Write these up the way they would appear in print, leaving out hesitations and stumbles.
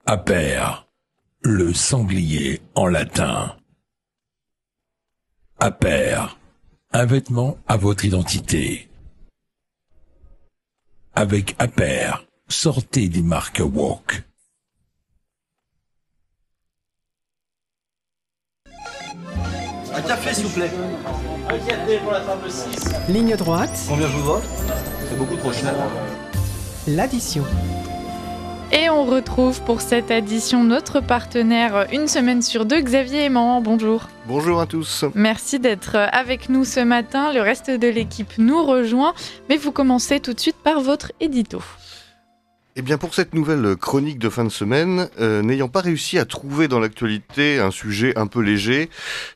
Aper, le sanglier en latin. Aper, un vêtement à votre identité. Avec Aper, sortez des marques woke. Un café, s'il vous plaît. Un café pour la table 6. Ligne droite, Combien je vous dois? C'est beaucoup trop cher. l'addition. Et on retrouve pour cette addition notre partenaire une semaine sur deux, Xavier Aimant. Bonjour. Bonjour à tous. Merci d'être avec nous ce matin. Le reste de l'équipe nous rejoint, mais vous commencez tout de suite par votre édito. Eh bien, pour cette nouvelle chronique de fin de semaine, n'ayant pas réussi à trouver dans l'actualité un sujet un peu léger,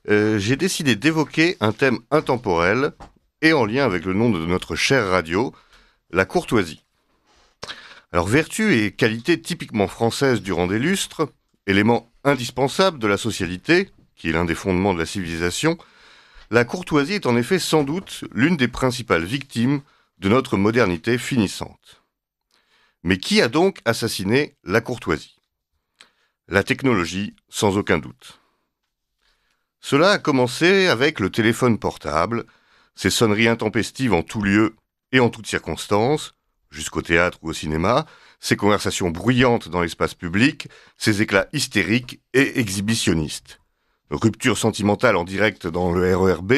j'ai décidé d'évoquer un thème intemporel et en lien avec le nom de notre chère radio, la courtoisie. Alors, vertu et qualité typiquement françaises durant des lustres, élément indispensable de la socialité, qui est l'un des fondements de la civilisation, la courtoisie est en effet sans doute l'une des principales victimes de notre modernité finissante. Mais qui a donc assassiné la courtoisie ? La technologie, sans aucun doute. Cela a commencé avec le téléphone portable, ses sonneries intempestives en tout lieu et en toutes circonstances, jusqu'au théâtre ou au cinéma, ses conversations bruyantes dans l'espace public, ses éclats hystériques et exhibitionnistes. Rupture sentimentale en direct dans le RERB,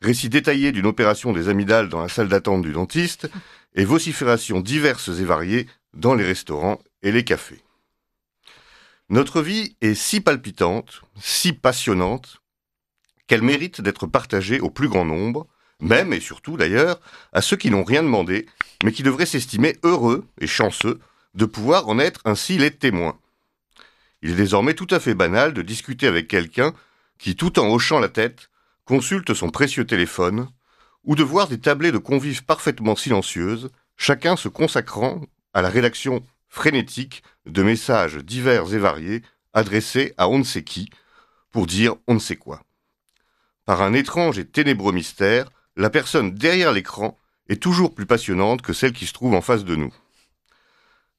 récit détaillé d'une opération des amygdales dans la salle d'attente du dentiste, et vociférations diverses et variées dans les restaurants et les cafés. Notre vie est si palpitante, si passionnante, qu'elle mérite d'être partagée au plus grand nombre, même et surtout d'ailleurs à ceux qui n'ont rien demandé, mais qui devraient s'estimer heureux et chanceux de pouvoir en être ainsi les témoins. Il est désormais tout à fait banal de discuter avec quelqu'un qui, tout en hochant la tête, consulte son précieux téléphone, ou de voir des tablées de convives parfaitement silencieuses, chacun se consacrant à la rédaction frénétique de messages divers et variés adressés à on ne sait qui, pour dire on ne sait quoi. Par un étrange et ténébreux mystère, la personne derrière l'écran est toujours plus passionnante que celle qui se trouve en face de nous.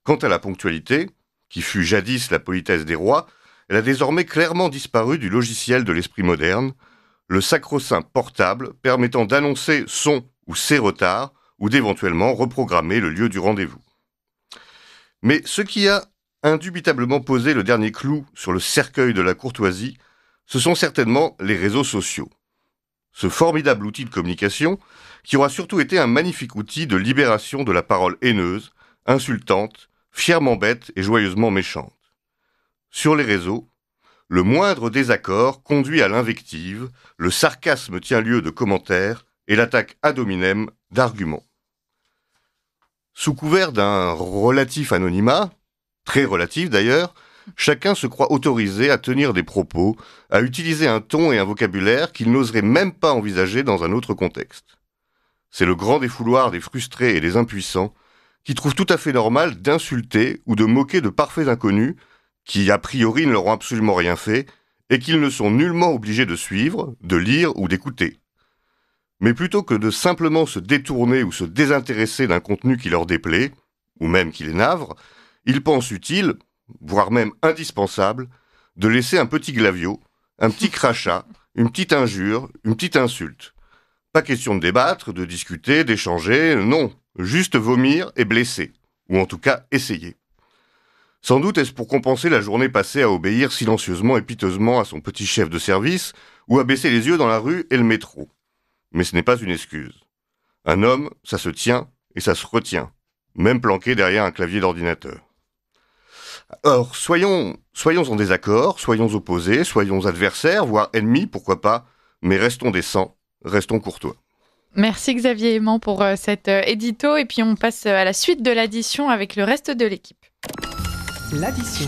Quant à la ponctualité, qui fut jadis la politesse des rois, elle a désormais clairement disparu du logiciel de l'esprit moderne, le sacro-saint portable permettant d'annoncer son ou ses retards ou d'éventuellement reprogrammer le lieu du rendez-vous. Mais ce qui a indubitablement posé le dernier clou sur le cercueil de la courtoisie, ce sont certainement les réseaux sociaux. Ce formidable outil de communication qui aura surtout été un magnifique outil de libération de la parole haineuse, insultante, fièrement bête et joyeusement méchante. Sur les réseaux, le moindre désaccord conduit à l'invective, le sarcasme tient lieu de commentaires et l'attaque ad hominem d'arguments. Sous couvert d'un relatif anonymat, très relatif d'ailleurs, chacun se croit autorisé à tenir des propos, à utiliser un ton et un vocabulaire qu'il n'oserait même pas envisager dans un autre contexte. C'est le grand défouloir des frustrés et des impuissants qui trouvent tout à fait normal d'insulter ou de moquer de parfaits inconnus qui, a priori, ne leur ont absolument rien fait et qu'ils ne sont nullement obligés de suivre, de lire ou d'écouter. Mais plutôt que de simplement se détourner ou se désintéresser d'un contenu qui leur déplaît, ou même qui les navre, ils pensent utile, voire même indispensable, de laisser un petit glavio, un petit crachat, une petite injure, une petite insulte. Pas question de débattre, de discuter, d'échanger, non, juste vomir et blesser, ou en tout cas essayer. Sans doute est-ce pour compenser la journée passée à obéir silencieusement et piteusement à son petit chef de service, ou à baisser les yeux dans la rue et le métro. Mais ce n'est pas une excuse. Un homme, ça se tient et ça se retient, même planqué derrière un clavier d'ordinateur. Or, soyons en désaccord, soyons opposés, soyons adversaires, voire ennemis, pourquoi pas, mais restons décents, restons courtois. Merci Xavier Aimant pour cet édito, et puis on passe à la suite de l'addition avec le reste de l'équipe. L'addition.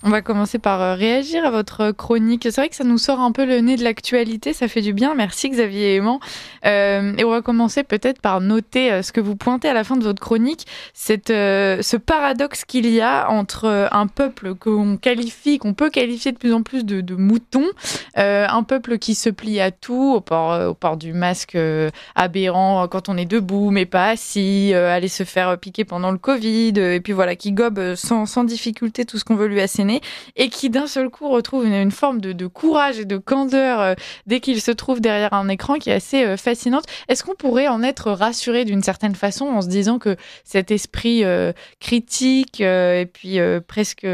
On va commencer par réagir à votre chronique. C'est vrai que ça nous sort un peu le nez de l'actualité, ça fait du bien. Merci Xavier Aimant. Et on va commencer peut-être par noter ce que vous pointez à la fin de votre chronique, ce paradoxe qu'il y a entre un peuple qu'on peut qualifier de plus en plus de mouton, un peuple qui se plie à tout, au port du masque aberrant quand on est debout, mais pas assis, aller se faire piquer pendant le Covid, et puis voilà, qui gobe sans difficulté tout ce qu'on veut lui asséner, et qui d'un seul coup retrouve une forme de courage et de candeur dès qu'il se trouve derrière un écran qui est assez fascinante. Est-ce qu'on pourrait en être rassuré d'une certaine façon en se disant que cet esprit critique et puis presque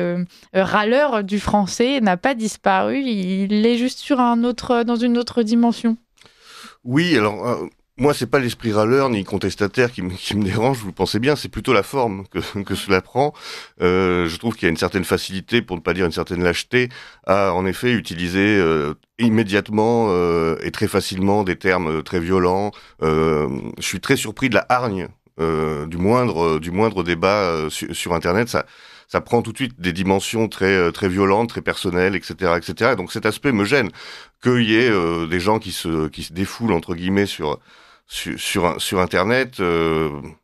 râleur du français n'a pas disparu, il est juste dans une autre dimension? Oui, alors... moi, c'est pas l'esprit râleur ni contestataire qui me dérange, vous le pensez bien, c'est plutôt la forme que cela prend. Je trouve qu'il y a une certaine facilité, pour ne pas dire une certaine lâcheté, à en effet utiliser immédiatement et très facilement des termes très violents. Je suis très surpris de la hargne du moindre débat sur Internet. Ça prend tout de suite des dimensions très violentes, très personnelles, etc., etc. Et donc cet aspect me gêne, qu'il y ait des gens qui se défoulent entre guillemets sur Internet.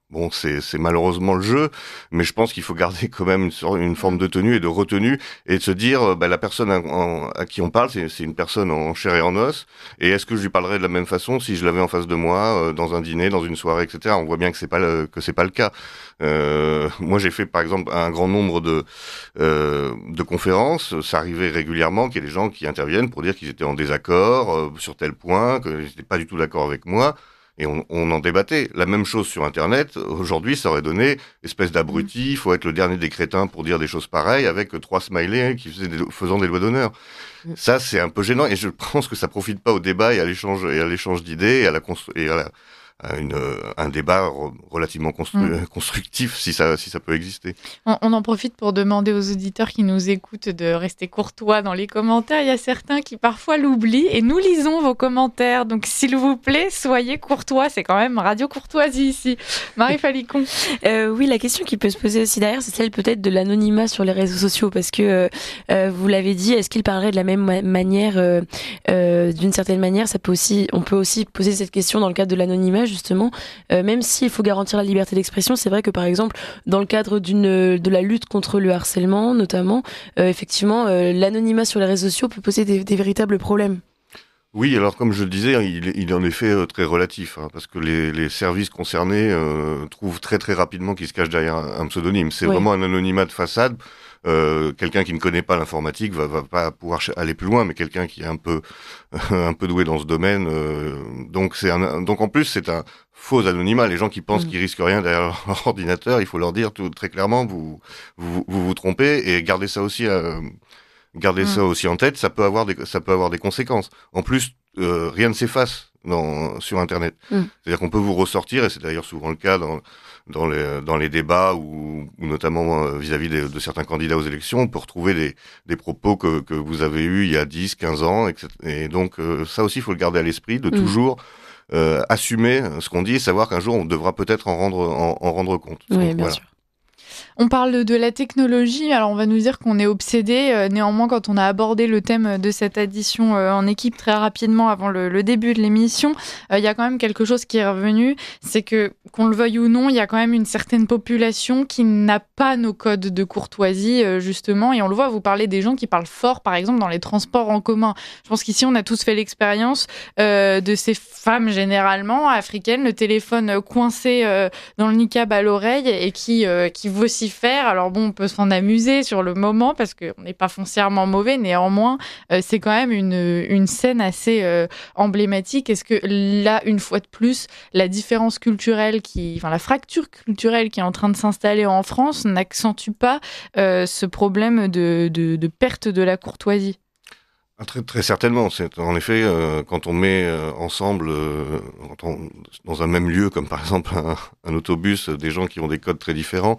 Bon, c'est malheureusement le jeu, mais je pense qu'il faut garder quand même une forme de tenue et de retenue, et de se dire, la personne à qui on parle, c'est une personne en chair et en os, et est-ce que je lui parlerais de la même façon si je l'avais en face de moi, dans un dîner, dans une soirée, etc. On voit bien que c'est pas le cas. Moi, j'ai fait par exemple un grand nombre de conférences. Ça arrivait régulièrement qu'il y ait des gens qui interviennent pour dire qu'ils étaient en désaccord sur tel point, qu'ils n'étaient pas du tout d'accord avec moi. Et on en débattait. La même chose sur Internet. Aujourd'hui, ça aurait donné espèce d'abruti. Il faut être le dernier des crétins pour dire des choses pareilles, avec 3 smileys qui faisant des doigts d'honneur. Ça, c'est un peu gênant. Et je pense que ça profite pas au débat et à l'échange d'idées et à un débat relativement constructif, si ça peut exister. On en profite pour demander aux auditeurs qui nous écoutent de rester courtois dans les commentaires. Il y a certains qui parfois l'oublient et nous lisons vos commentaires. Donc s'il vous plaît, soyez courtois. C'est quand même Radio Courtoisie ici. Marie Falicon. Oui, la question qui peut se poser aussi derrière, c'est celle peut-être de l'anonymat sur les réseaux sociaux, parce que vous l'avez dit, est-ce qu'il parlerait de la même manière, d'une certaine manière, on peut aussi poser cette question dans le cadre de l'anonymat, justement, même s'il faut garantir la liberté d'expression. C'est vrai que par exemple dans le cadre de la lutte contre le harcèlement notamment, effectivement l'anonymat sur les réseaux sociaux peut poser des véritables problèmes. Oui, alors comme je le disais, il est en effet très relatif, parce que les services concernés trouvent très très rapidement qu'il se cache derrière un pseudonyme. C'est vraiment un anonymat de façade. Quelqu'un qui ne connaît pas l'informatique va pas pouvoir aller plus loin, mais quelqu'un qui est un peu doué dans ce domaine, donc en plus c'est un faux anonymat. Les gens qui pensent qu'ils risquent rien derrière leur ordinateur, il faut leur dire tout très clairement, vous trompez, et gardez ça aussi en tête. Ça peut avoir des conséquences. En plus, rien ne s'efface sur Internet. C'est-à-dire qu'on peut vous ressortir, et c'est d'ailleurs souvent le cas dans les débats ou notamment vis-à-vis de certains candidats aux élections, on peut retrouver des propos que vous avez eus il y a 10, 15 ans, etc. Et donc ça aussi, il faut le garder à l'esprit, de toujours assumer ce qu'on dit et savoir qu'un jour, on devra peut-être en rendre compte. Oui, bien sûr. On parle de la technologie, alors on va nous dire qu'on est obsédé. Néanmoins, quand on a abordé le thème de cette édition en équipe très rapidement avant le début de l'émission, il y a quand même quelque chose qui est revenu, c'est que, qu'on le veuille ou non, il y a quand même une certaine population qui n'a pas nos codes de courtoisie, justement, et on le voit, vous parlez des gens qui parlent fort, par exemple, dans les transports en commun. Je pense qu'ici, on a tous fait l'expérience de ces femmes, généralement, africaines, le téléphone coincé dans le niqab à l'oreille et qui vocifèrent. Alors bon, on peut s'en amuser sur le moment parce qu'on n'est pas foncièrement mauvais. Néanmoins, c'est quand même une scène assez emblématique. Est-ce que là, une fois de plus, la différence culturelle la fracture culturelle qui est en train de s'installer en France n'accentue pas ce problème de perte de la courtoisie ? Très, très certainement. C'est en effet quand on met ensemble dans un même lieu, comme par exemple un autobus, des gens qui ont des codes très différents,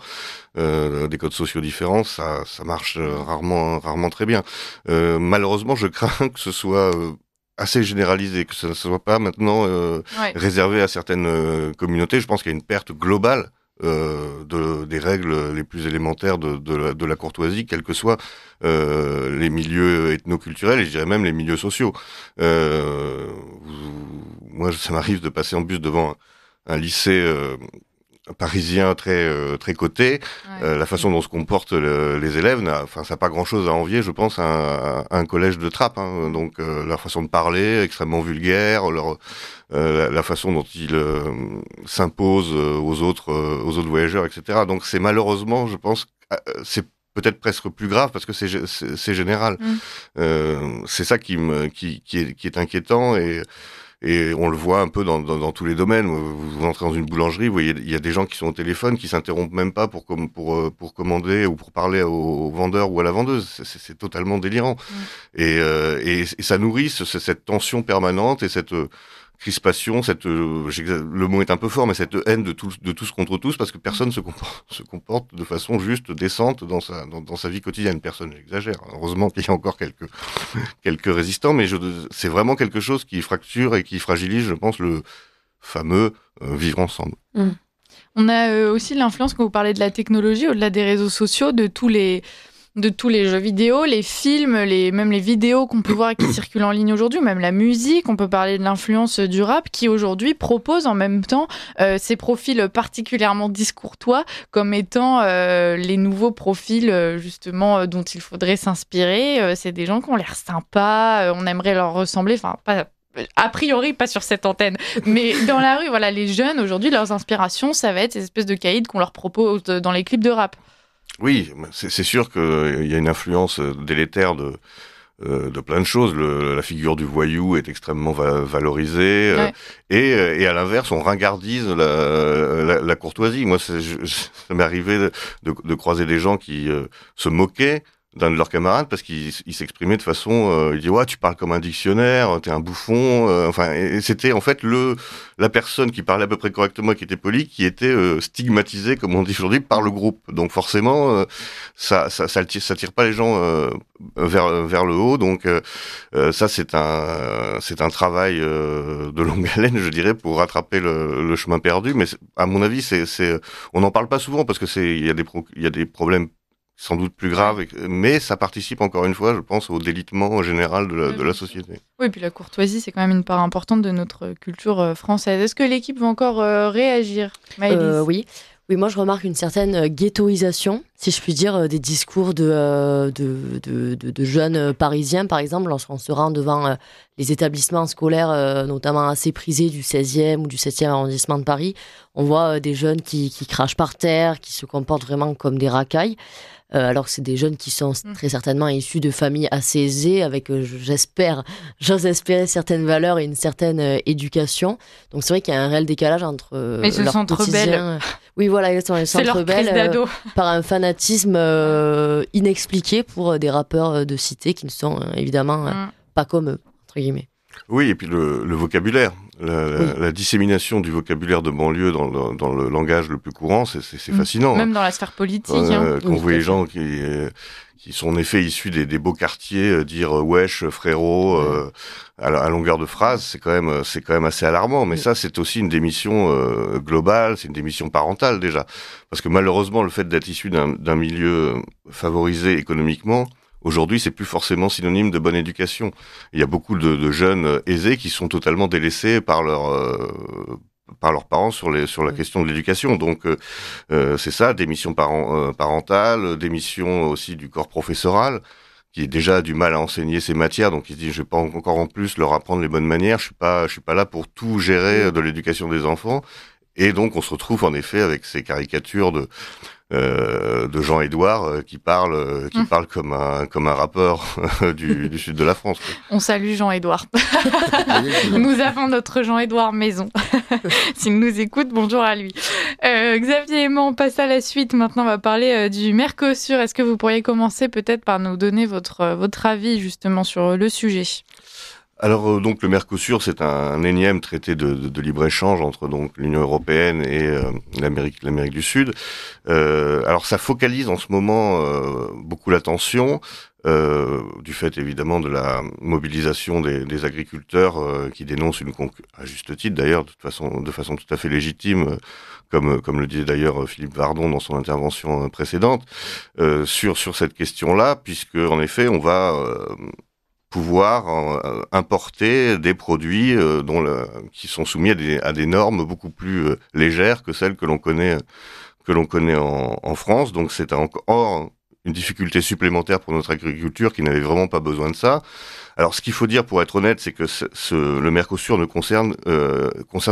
des codes sociaux différents, ça marche rarement très bien. Malheureusement, je crains que ce soit assez généralisé, que ça ne soit pas maintenant réservé à certaines communautés. Je pense qu'il y a une perte globale des règles les plus élémentaires de la courtoisie, quels que soient les milieux ethnoculturels et je dirais même les milieux sociaux. Moi, ça m'arrive de passer en bus devant un lycée parisien très coté. La façon dont se comportent les élèves, ça n'a pas grand-chose à envier, je pense, à un collège de Trappes. Donc, leur façon de parler, extrêmement vulgaire, la façon dont ils s'imposent aux autres voyageurs, etc. Donc, c'est malheureusement, je pense, c'est peut-être presque plus grave parce que c'est général. C'est ça qui est inquiétant et on le voit un peu dans tous les domaines. Vous entrez dans une boulangerie, vous voyez, il y a des gens qui sont au téléphone, qui s'interrompent même pas pour commander ou pour parler au vendeur ou à la vendeuse. C'est totalement délirant. Et ça nourrit cette tension permanente et cette crispation, le mot est un peu fort, mais cette haine de tous contre tous, parce que personne se comporte de façon juste, décente dans sa vie quotidienne. Personne n'exagère. Heureusement qu'il y a encore quelques résistants, mais c'est vraiment quelque chose qui fracture et qui fragilise, je pense, le fameux vivre ensemble. On a aussi l'influence, quand vous parlez de la technologie, au-delà des réseaux sociaux, de tous les jeux vidéo, les films, même les vidéos qu'on peut voir et qui circulent en ligne aujourd'hui, même la musique. On peut parler de l'influence du rap qui aujourd'hui propose en même temps ces profils particulièrement discourtois comme étant les nouveaux profils justement dont il faudrait s'inspirer. C'est des gens qui ont l'air sympas, on aimerait leur ressembler, enfin pas... A priori, pas sur cette antenne, mais dans la rue, voilà, les jeunes aujourd'hui, leurs inspirations, ça va être ces espèces de caïds qu'on leur propose dans les clips de rap. Oui, c'est sûr qu'il y a une influence délétère de plein de choses. La figure du voyou est extrêmement valorisée. Et à l'inverse, on ringardise la courtoisie. Moi, ça m'est arrivé de croiser des gens qui se moquaient d'un de leurs camarades parce qu'il s'exprimait de façon il dit ouais, tu parles comme un dictionnaire, t'es un bouffon, et c'était en fait la personne qui parlait à peu près correctement et qui était polie qui était stigmatisée, comme on dit aujourd'hui, par le groupe. Donc forcément ça tire pas les gens vers le haut. Donc ça c'est un travail de longue haleine, je dirais, pour rattraper le chemin perdu, mais à mon avis on n'en parle pas souvent parce que il y a des problèmes sans doute plus grave, mais ça participe encore une fois, je pense, au délitement général de la société. Oui, puis la courtoisie, c'est quand même une part importante de notre culture française. Est-ce que l'équipe va encore réagir, Maëlys ? Oui, moi je remarque une certaine ghettoisation, si je puis dire, des discours de jeunes parisiens, par exemple, lorsqu'on se rend devant les établissements scolaires, notamment assez prisés du 16e ou du 7e arrondissement de Paris. On voit des jeunes qui crachent par terre, qui se comportent vraiment comme des racailles. Alors que c'est des jeunes qui sont très certainement issus de familles assez aisées, avec, j'ose espérer certaines valeurs et une certaine éducation. Donc c'est vrai qu'il y a un réel décalage entre leur quotidien. Oui, voilà, exactement. Ils sont rebelles par un fanatisme inexpliqué pour des rappeurs de cité qui ne sont évidemment pas comme eux, entre guillemets. Oui, et puis le vocabulaire. La dissémination du vocabulaire de banlieue dans le langage le plus courant, c'est fascinant. Même dans la sphère politique. Quand vous voyez les gens qui sont en effet issus des beaux quartiers, dire wesh, frérot, à longueur de phrase, c'est quand même assez alarmant. Mais ça, c'est aussi une démission globale, c'est une démission parentale déjà. Parce que malheureusement, le fait d'être issu d'un milieu favorisé économiquement, aujourd'hui, c'est plus forcément synonyme de bonne éducation. Il y a beaucoup de jeunes aisés qui sont totalement délaissés par leurs parents sur la question de l'éducation. Donc, c'est ça, démission parentale, démission aussi du corps professoral, qui est déjà du mal à enseigner ces matières. Donc, il se dit, je vais pas encore en plus leur apprendre les bonnes manières. Je suis pas là pour tout gérer de l'éducation des enfants. Et donc, on se retrouve en effet avec ces caricatures de Jean-Édouard qui parle comme un rappeur du sud de la France. On salue Jean-Édouard. Nous avons notre Jean-Édouard maison. S'il nous écoute, bonjour à lui. Xavier Aimant, on passe à la suite. Maintenant, on va parler du Mercosur. Est-ce que vous pourriez commencer peut-être par nous donner votre avis justement sur le sujet ? Alors donc le Mercosur, c'est un énième traité de libre-échange entre donc l'Union européenne et l'Amérique du Sud. Alors ça focalise en ce moment beaucoup l'attention du fait évidemment de la mobilisation des agriculteurs qui dénoncent à juste titre d'ailleurs de façon tout à fait légitime, comme le disait d'ailleurs Philippe Vardon dans son intervention précédente, sur cette question-là, puisque en effet on va pouvoir importer des produits qui sont soumis à des normes beaucoup plus légères que celles que l'on connaît en France. Donc c'est encore une difficulté supplémentaire pour notre agriculture qui n'avait vraiment pas besoin de ça. Alors ce qu'il faut dire pour être honnête, c'est que le Mercosur concerne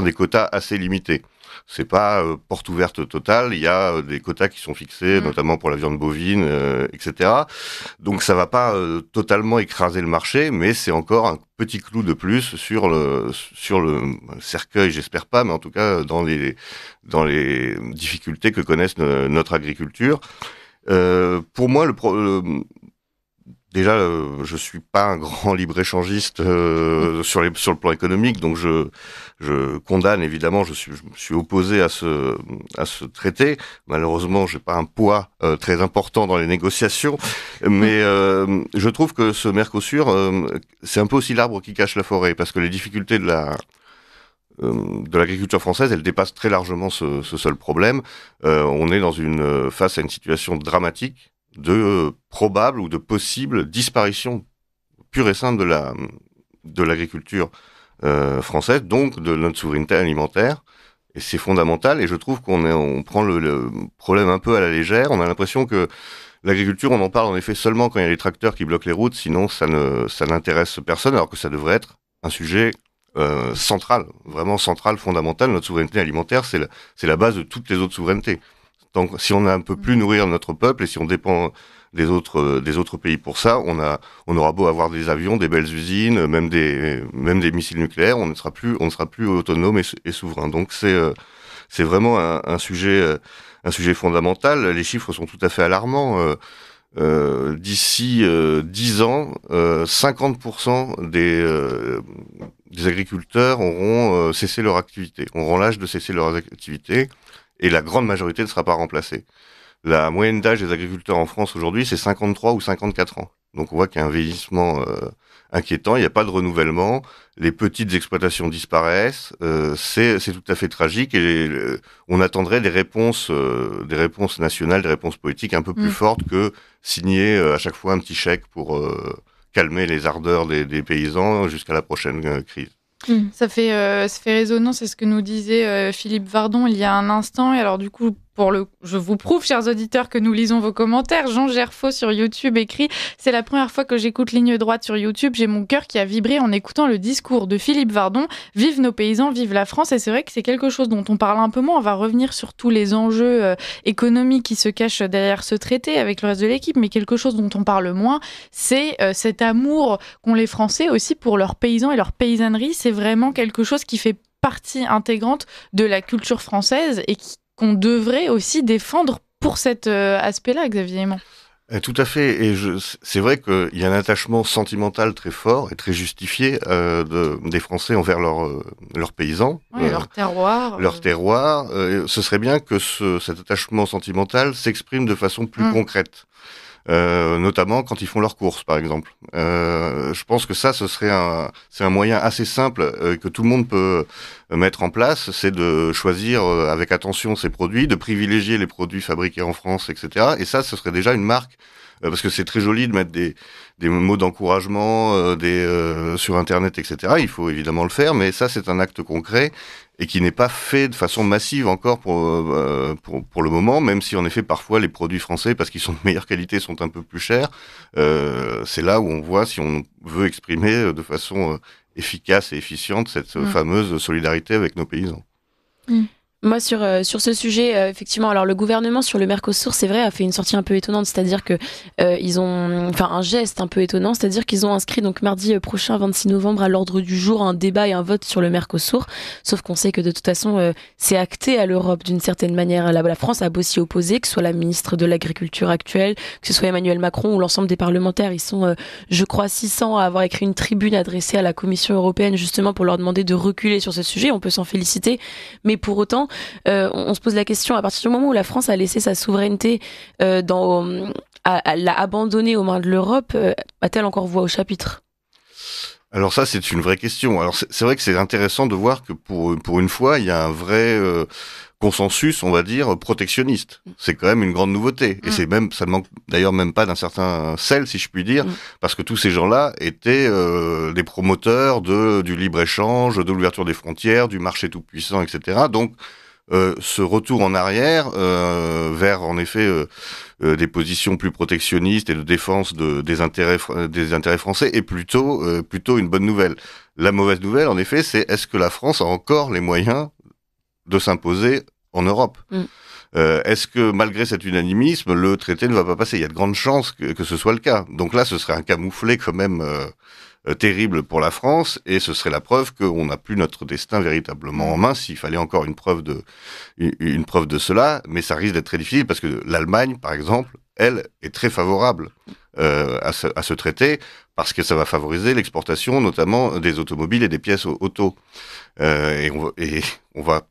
des quotas assez limités. C'est pas porte ouverte totale, il y a des quotas qui sont fixés, notamment pour la viande bovine, etc. Donc ça va pas totalement écraser le marché, mais c'est encore un petit clou de plus sur le cercueil, j'espère pas, mais en tout cas dans les difficultés que connaissent notre agriculture. Pour moi, déjà, je suis pas un grand libre-échangiste sur le plan économique, donc je condamne évidemment. Je suis opposé à ce traité. Malheureusement, j'ai pas un poids très important dans les négociations, mais je trouve que ce Mercosur, c'est un peu aussi l'arbre qui cache la forêt, parce que les difficultés de l'agriculture française, elle dépasse très largement ce seul problème. On est face à une situation dramatique de probable ou de possible disparition pure et simple de l'agriculture française, donc de notre souveraineté alimentaire. Et c'est fondamental. Et je trouve qu'on prend le problème un peu à la légère. On a l'impression que l'agriculture, on en parle en effet seulement quand il y a les tracteurs qui bloquent les routes. Sinon, ça n'intéresse personne, alors que ça devrait être un sujet central, vraiment central, fondamental. Notre souveraineté alimentaire, c'est la base de toutes les autres souverainetés. Donc, si on ne peut plus nourrir notre peuple et si on dépend des autres pays pour ça, on aura beau avoir des avions, des belles usines, même des missiles nucléaires, on ne sera plus autonome et souverain. Donc c'est vraiment un sujet fondamental. Les chiffres sont tout à fait alarmants. D'ici 10 ans, 50% des agriculteurs auront cessé leur activité, auront l'âge de cesser leurs activités. Et la grande majorité ne sera pas remplacée. La moyenne d'âge des agriculteurs en France aujourd'hui, c'est 53 ou 54 ans. Donc on voit qu'il y a un vieillissement inquiétant, il n'y a pas de renouvellement, les petites exploitations disparaissent, c'est tout à fait tragique et on attendrait des réponses nationales, des réponses politiques un peu plus fortes que signer à chaque fois un petit chèque pour calmer les ardeurs des paysans jusqu'à la prochaine crise. Ça fait résonance, c'est ce que nous disait Philippe Vardon il y a un instant. Et alors du coup, je vous prouve, chers auditeurs, que nous lisons vos commentaires. Jean Gerfaux sur YouTube écrit « C'est la première fois que j'écoute Ligne droite sur YouTube. J'ai mon cœur qui a vibré en écoutant le discours de Philippe Vardon. Vive nos paysans, vive la France !» Et c'est vrai que c'est quelque chose dont on parle un peu moins. On va revenir sur tous les enjeux économiques qui se cachent derrière ce traité avec le reste de l'équipe. Mais quelque chose dont on parle moins, c'est cet amour qu'ont les Français aussi pour leurs paysans et leur paysannerie. C'est vraiment quelque chose qui fait partie intégrante de la culture française et qu'on devrait aussi défendre pour cet aspect-là, Xavier Aimant. Tout à fait, et c'est vrai qu'il y a un attachement sentimental très fort et très justifié des Français envers leurs paysans. Oui, leur terroir. Leur terroir. Ce serait bien que cet attachement sentimental s'exprime de façon plus concrète. Notamment quand ils font leurs courses, par exemple. Je pense que c'est un moyen assez simple que tout le monde peut mettre en place, c'est de choisir avec attention ses produits, de privilégier les produits fabriqués en France, etc. Et ça, ce serait déjà une marque, parce que c'est très joli de mettre des mots d'encouragement sur Internet, etc. Il faut évidemment le faire, mais ça, c'est un acte concret et qui n'est pas fait de façon massive encore pour le moment, même si en effet parfois les produits français, parce qu'ils sont de meilleure qualité, sont un peu plus chers. C'est là où on voit si on veut exprimer de façon efficace et efficiente cette fameuse solidarité avec nos paysans. Moi, sur ce sujet, effectivement, alors le gouvernement sur le Mercosur, c'est vrai, a fait une sortie un peu étonnante, c'est-à-dire que ils ont, enfin, un geste un peu étonnant, c'est-à-dire qu'ils ont inscrit donc mardi prochain, 26 novembre, à l'ordre du jour, un débat et un vote sur le Mercosur. Sauf qu'on sait que de toute façon, c'est acté à l'Europe d'une certaine manière. La France a beau s'y opposer, que ce soit la ministre de l'Agriculture actuelle, que ce soit Emmanuel Macron ou l'ensemble des parlementaires. Ils sont, je crois, 600 à avoir écrit une tribune adressée à la Commission européenne justement pour leur demander de reculer sur ce sujet. On peut s'en féliciter, mais pour autant, on se pose la question, à partir du moment où la France a laissé sa souveraineté l'a abandonnée aux mains de l'Europe, a-t-elle encore voix au chapitre ? Alors ça, c'est une vraie question. Alors c'est vrai que c'est intéressant de voir que pour une fois, il y a un vrai consensus, on va dire, protectionniste. C'est quand même une grande nouveauté. Et c'est même, ça ne manque d'ailleurs même pas d'un certain sel, si je puis dire, parce que tous ces gens-là étaient des promoteurs du libre-échange, de l'ouverture des frontières, du marché tout-puissant, etc. Donc, ce retour en arrière vers en effet des positions plus protectionnistes et de défense des intérêts français est plutôt une bonne nouvelle. La mauvaise nouvelle, en effet, c'est est-ce que la France a encore les moyens de s'imposer en Europe ? Est-ce que malgré cet unanimisme, le traité ne va pas passer ? Il y a de grandes chances que ce soit le cas. Donc là, ce serait un camouflet quand même terrible pour la France, et ce serait la preuve qu'on n'a plus notre destin véritablement en main, s'il fallait encore une preuve de cela, mais ça risque d'être très difficile, parce que l'Allemagne, par exemple, elle, est très favorable à ce traité, parce que ça va favoriser l'exportation, notamment des automobiles et des pièces auto. Et on va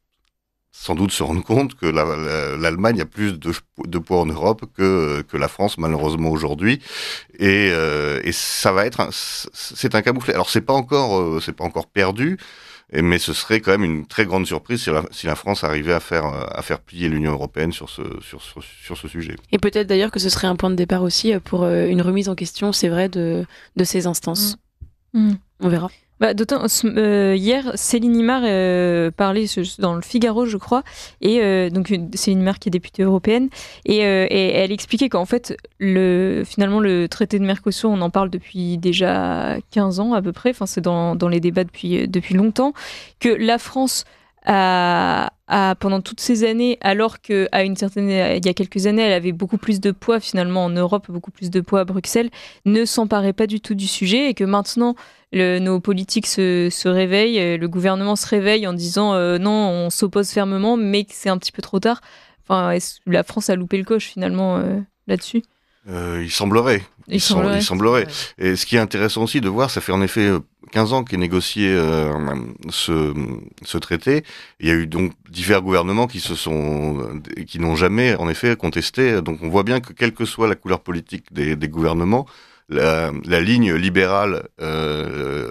sans doute se rendre compte que l'Allemagne a plus de poids en Europe que la France, malheureusement, aujourd'hui. Et ça va être c'est un camouflet. Alors c'est pas encore perdu, mais ce serait quand même une très grande surprise si la France arrivait à faire plier l'Union européenne sur ce sujet. Et peut-être d'ailleurs que ce serait un point de départ aussi pour une remise en question, c'est vrai, de ces instances. On verra. D'autant, hier, Céline Imar parlait dans le Figaro, je crois, et donc Céline Imar qui est députée européenne, et elle expliquait qu'en fait, finalement, le traité de Mercosur, on en parle depuis déjà 15 ans à peu près, enfin c'est dans les débats depuis longtemps, que la France a pendant toutes ces années, alors il y a quelques années, elle avait beaucoup plus de poids finalement en Europe, beaucoup plus de poids à Bruxelles, ne s'emparait pas du tout du sujet, et que maintenant nos politiques se réveillent, le gouvernement se réveille en disant non, on s'oppose fermement, mais que c'est un petit peu trop tard. Enfin, la France a loupé le coche finalement là-dessus. Il semblerait. Il semblerait. Et ce qui est intéressant aussi de voir, ça fait en effet 15 ans qu'est négocié ce traité. Il y a eu donc divers gouvernements qui n'ont jamais en effet contesté. Donc on voit bien que quelle que soit la couleur politique des gouvernements, la ligne libérale,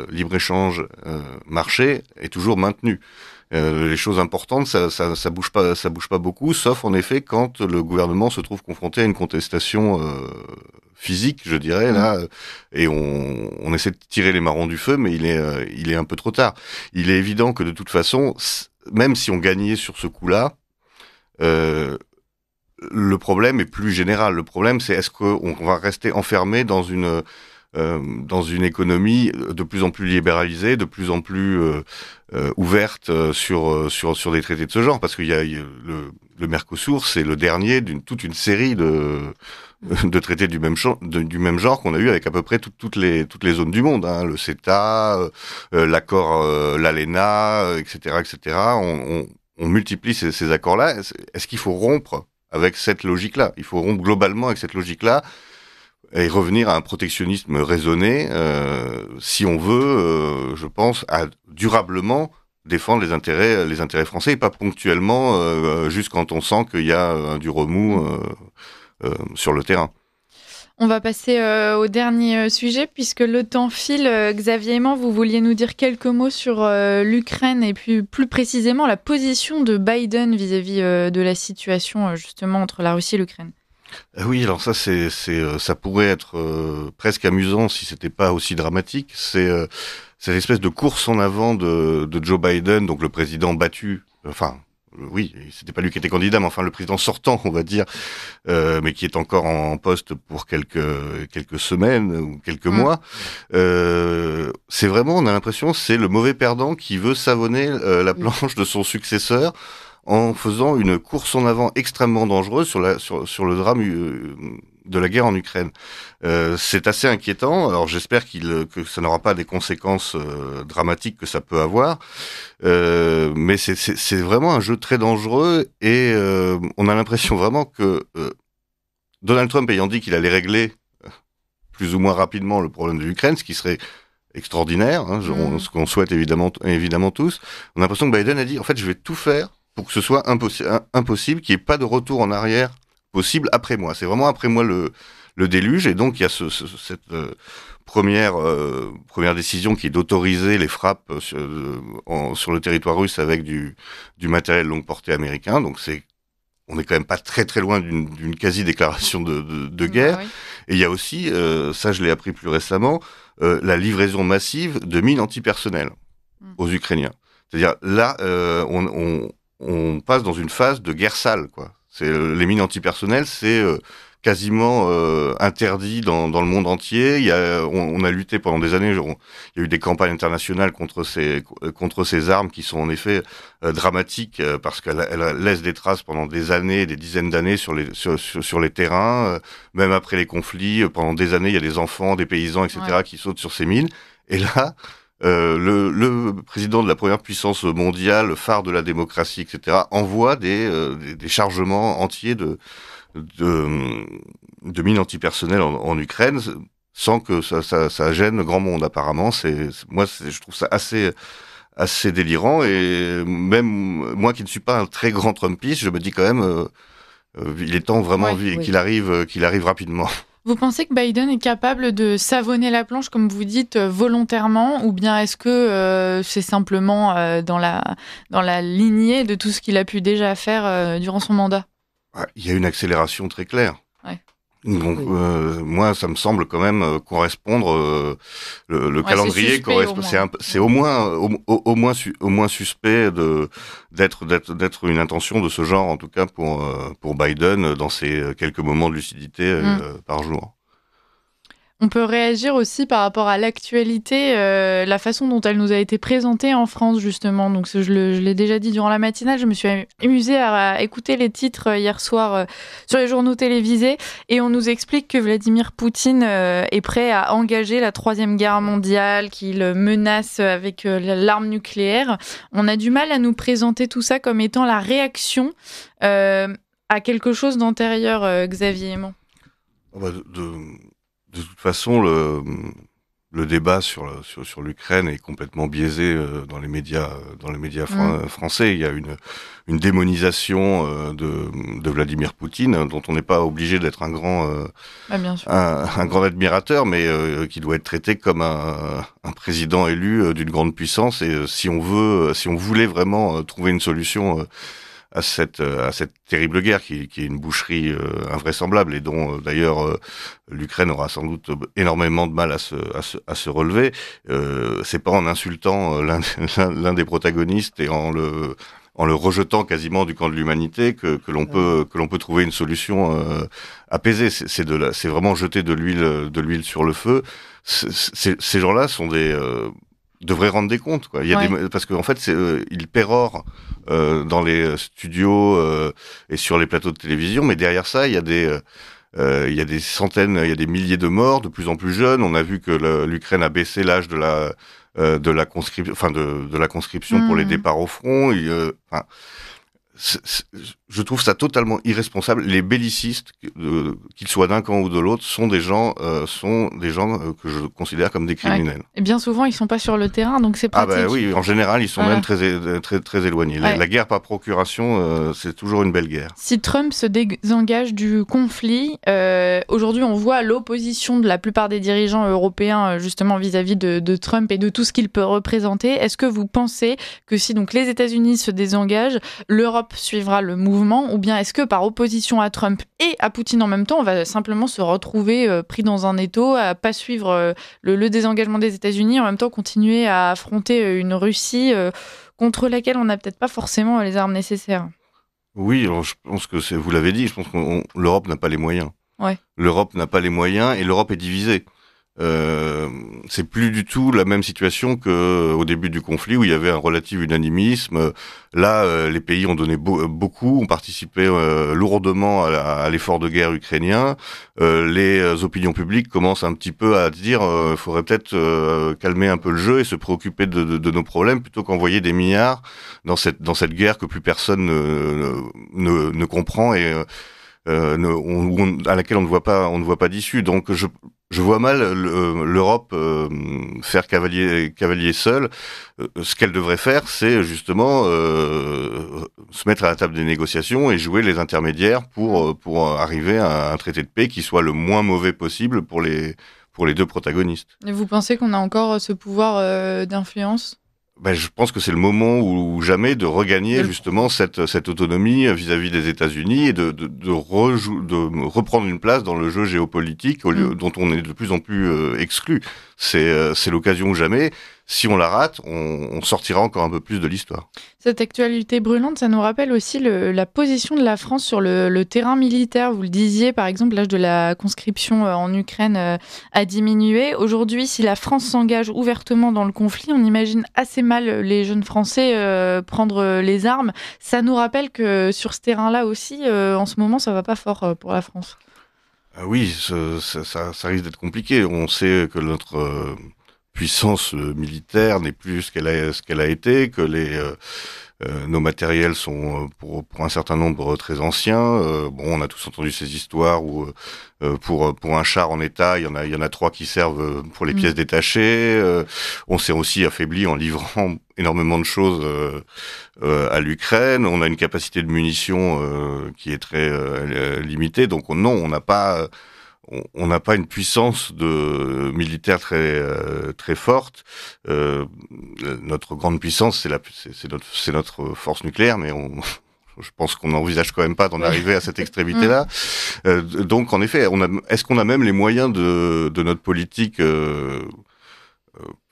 libre-échange, marché est toujours maintenue. Les choses importantes, ça bouge pas beaucoup, sauf en effet quand le gouvernement se trouve confronté à une contestation physique, je dirais là, et on essaie de tirer les marrons du feu, mais il est un peu trop tard. Il est évident que de toute façon, même si on gagnait sur ce coup-là, le problème est plus général. Le problème, c'est est-ce qu'on va rester enfermé dans une économie de plus en plus libéralisée, de plus en plus ouverte sur des traités de ce genre, parce qu'il y a le Mercosur, c'est le dernier toute une série de traités du même genre qu'on a eu avec à peu près toutes les zones du monde, hein, le CETA, l'accord l'ALENA, etc. On multiplie ces accords-là. Est-ce qu'il faut rompre avec cette logique-là ? Il faut rompre globalement avec cette logique-là et revenir à un protectionnisme raisonné, si on veut, je pense, à durablement défendre les intérêts français, et pas ponctuellement, juste quand on sent qu'il y a du remous sur le terrain. On va passer au dernier sujet, puisque le temps file. Xavier Aimant, vous vouliez nous dire quelques mots sur l'Ukraine, et puis plus précisément la position de Biden vis-à-vis de la situation justement entre la Russie et l'Ukraine. Oui, alors ça, ça pourrait être presque amusant si c'était pas aussi dramatique. C'est cette espèce de course en avant de Joe Biden, donc le président battu, oui, c'était pas lui qui était candidat, mais enfin le président sortant, on va dire, mais qui est encore en poste pour quelques semaines ou quelques mois. C'est vraiment, on a l'impression, c'est le mauvais perdant qui veut savonner la planche de son successeur, en faisant une course en avant extrêmement dangereuse sur le drame de la guerre en Ukraine. C'est assez inquiétant. Alors j'espère que ça n'aura pas des conséquences dramatiques que ça peut avoir. Mais c'est vraiment un jeu très dangereux et on a l'impression vraiment que Donald Trump ayant dit qu'il allait régler plus ou moins rapidement le problème de l'Ukraine, ce qui serait extraordinaire, hein, ce qu'on souhaite évidemment tous, on a l'impression que Biden a dit en fait je vais tout faire pour que ce soit impossible, qu'il n'y ait pas de retour en arrière possible après moi. C'est vraiment après moi le déluge, et donc il y a cette première décision qui est d'autoriser les frappes sur le territoire russe avec du matériel longue portée américain. Donc on est quand même pas très très loin d'une quasi-déclaration de guerre. Oui. Et il y a aussi, ça je l'ai appris plus récemment, la livraison massive de mines antipersonnelles aux Ukrainiens. C'est-à-dire là, on passe dans une phase de guerre sale, quoi. Les mines antipersonnelles, c'est quasiment interdit dans le monde entier. On a lutté pendant des années. Il y a eu des campagnes internationales contre ces armes qui sont en effet dramatiques parce qu'elles laissent des traces pendant des années, des dizaines d'années sur les terrains. Même après les conflits, pendant des années, il y a des enfants, des paysans, etc. qui sautent sur ces mines. Et là, le président de la première puissance mondiale, phare de la démocratie, etc., envoie des chargements entiers de mines antipersonnelles en Ukraine, sans que ça gêne grand monde apparemment. Je trouve ça assez délirant, et même moi qui ne suis pas un très grand Trumpiste, je me dis quand même il est temps vraiment qu'il arrive rapidement. Vous pensez que Biden est capable de savonner la planche, comme vous dites, volontairement, ou bien est-ce que c'est simplement dans la lignée de tout ce qu'il a pu déjà faire durant son mandat ? Il y a une accélération très claire. Ouais. Donc moi, ça me semble quand même correspondre le calendrier correspond. C'est au moins suspect d'être une intention de ce genre, en tout cas pour Biden dans ses quelques moments de lucidité par jour. On peut réagir aussi par rapport à l'actualité, la façon dont elle nous a été présentée en France, justement. Donc, je l'ai déjà dit durant la matinale, je me suis amusée à écouter les titres hier soir sur les journaux télévisés, et on nous explique que Vladimir Poutine est prêt à engager la Troisième Guerre mondiale, qu'il menace avec l'arme nucléaire. On a du mal à nous présenter tout ça comme étant la réaction à quelque chose d'antérieur, Xavier Aimant. De toute façon, le débat sur l'Ukraine est complètement biaisé dans les médias français. Il y a une démonisation de Vladimir Poutine, dont on n'est pas obligé d'être un grand admirateur, mais qui doit être traité comme un président élu d'une grande puissance. Et si on voulait vraiment trouver une solution à cette terrible guerre qui est une boucherie invraisemblable, et dont d'ailleurs l'Ukraine aura sans doute énormément de mal à se relever, c'est pas en insultant l'un des protagonistes et en le rejetant quasiment du camp de l'humanité que l'on peut trouver une solution apaisée. C'est vraiment jeter de l'huile sur le feu. Ces gens-là sont devraient rendre des comptes, quoi. Parce qu'en fait, ils pérorent dans les studios et sur les plateaux de télévision, mais derrière ça, il y a des centaines, il y a des milliers de morts, de plus en plus jeunes. On a vu que l'Ukraine a baissé l'âge de la conscription pour les départs au front. Je trouve ça totalement irresponsable. Les bellicistes, qu'ils soient d'un camp ou de l'autre, sont des gens que je considère comme des criminels. Ouais. Et bien souvent, ils sont pas sur le terrain, donc c'est pratique. Ah bah oui, en général, ils sont même très éloignés. Ouais. La guerre par procuration, c'est toujours une belle guerre. Si Trump se désengage du conflit, aujourd'hui, on voit l'opposition de la plupart des dirigeants européens, justement vis-à-vis de Trump et de tout ce qu'il peut représenter. Est-ce que vous pensez que si donc les États-Unis se désengagent, l'Europe suivra le mouvement, ou bien est-ce que par opposition à Trump et à Poutine en même temps, on va simplement se retrouver pris dans un étau, à pas suivre le désengagement des États-Unis, en même temps continuer à affronter une Russie contre laquelle on n'a peut-être pas forcément les armes nécessaires? Oui, alors je pense que vous l'avez dit, je pense que l'Europe n'a pas les moyens. Ouais. L'Europe n'a pas les moyens et l'Europe est divisée. c'est plus du tout la même situation qu'au début du conflit où il y avait un relatif unanimisme. Là, les pays ont donné beaucoup, ont participé lourdement à l'effort de guerre ukrainien. Les opinions publiques commencent un petit peu à dire il faudrait peut-être calmer un peu le jeu et se préoccuper de nos problèmes plutôt qu'envoyer des milliards dans cette guerre que plus personne ne comprend et à laquelle on ne voit pas d'issue. Donc je vois mal l'Europe faire cavalier seul. Ce qu'elle devrait faire, c'est justement se mettre à la table des négociations et jouer les intermédiaires pour arriver à un traité de paix qui soit le moins mauvais possible pour les deux protagonistes. Et vous pensez qu'on a encore ce pouvoir d'influence ? Je pense que c'est le moment ou jamais de regagner justement cette autonomie vis-à-vis des États-Unis et de reprendre une place dans le jeu géopolitique dont on est de plus en plus exclu. C'est l'occasion ou jamais. Si on la rate, on sortira encore un peu plus de l'histoire. Cette actualité brûlante, ça nous rappelle aussi la position de la France sur le terrain militaire. Vous le disiez, par exemple, l'âge de la conscription en Ukraine a diminué. Aujourd'hui, si la France s'engage ouvertement dans le conflit, on imagine assez mal les jeunes Français prendre les armes. Ça nous rappelle que sur ce terrain-là aussi, en ce moment, ça va pas fort pour la France. Oui, ça risque d'être compliqué. On sait que notre puissance militaire n'est plus ce qu'elle a été, que nos matériels sont pour un certain nombre très anciens. On a tous entendu ces histoires où pour un char en état, il y en a 3 qui servent pour les pièces détachées. On s'est aussi affaibli en livrant énormément de choses à l'Ukraine. On a une capacité de munitions qui est très limitée. Donc on n'a pas une puissance militaire très forte. Notre grande puissance, c'est notre force nucléaire, mais je pense qu'on n'envisage quand même pas d'en arriver à cette extrémité-là. Donc, en effet, est-ce qu'on a même les moyens de notre politique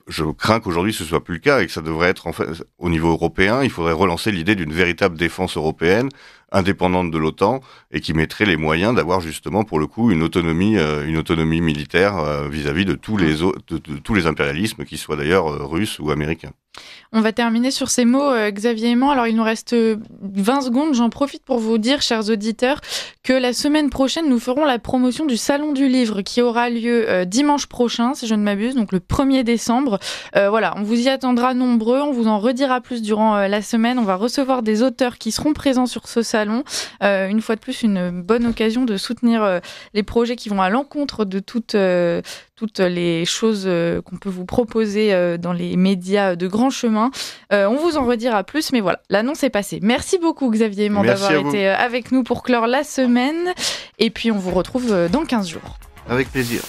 je crains qu'aujourd'hui ce soit plus le cas et que ça devrait être en fait au niveau européen. Il faudrait relancer l'idée d'une véritable défense européenne indépendante de l'OTAN et qui mettrait les moyens d'avoir justement pour le coup une autonomie militaire vis-à-vis de tous les impérialismes, qu'ils soient d'ailleurs russes ou américains. On va terminer sur ces mots, Xavier Aimant. Alors, il nous reste 20 secondes. J'en profite pour vous dire, chers auditeurs, que la semaine prochaine, nous ferons la promotion du Salon du Livre qui aura lieu dimanche prochain, si je ne m'abuse, donc le 1er décembre. Voilà, on vous y attendra nombreux. On vous en redira plus durant la semaine. On va recevoir des auteurs qui seront présents sur ce salon. Une fois de plus, une bonne occasion de soutenir les projets qui vont à l'encontre de toutes les choses qu'on peut vous proposer dans les médias de grand chemin. On vous en redira plus, mais voilà, l'annonce est passée. Merci beaucoup Xavier Aimant d'avoir été avec nous pour clore la semaine. Et puis on vous retrouve dans 15 jours. Avec plaisir.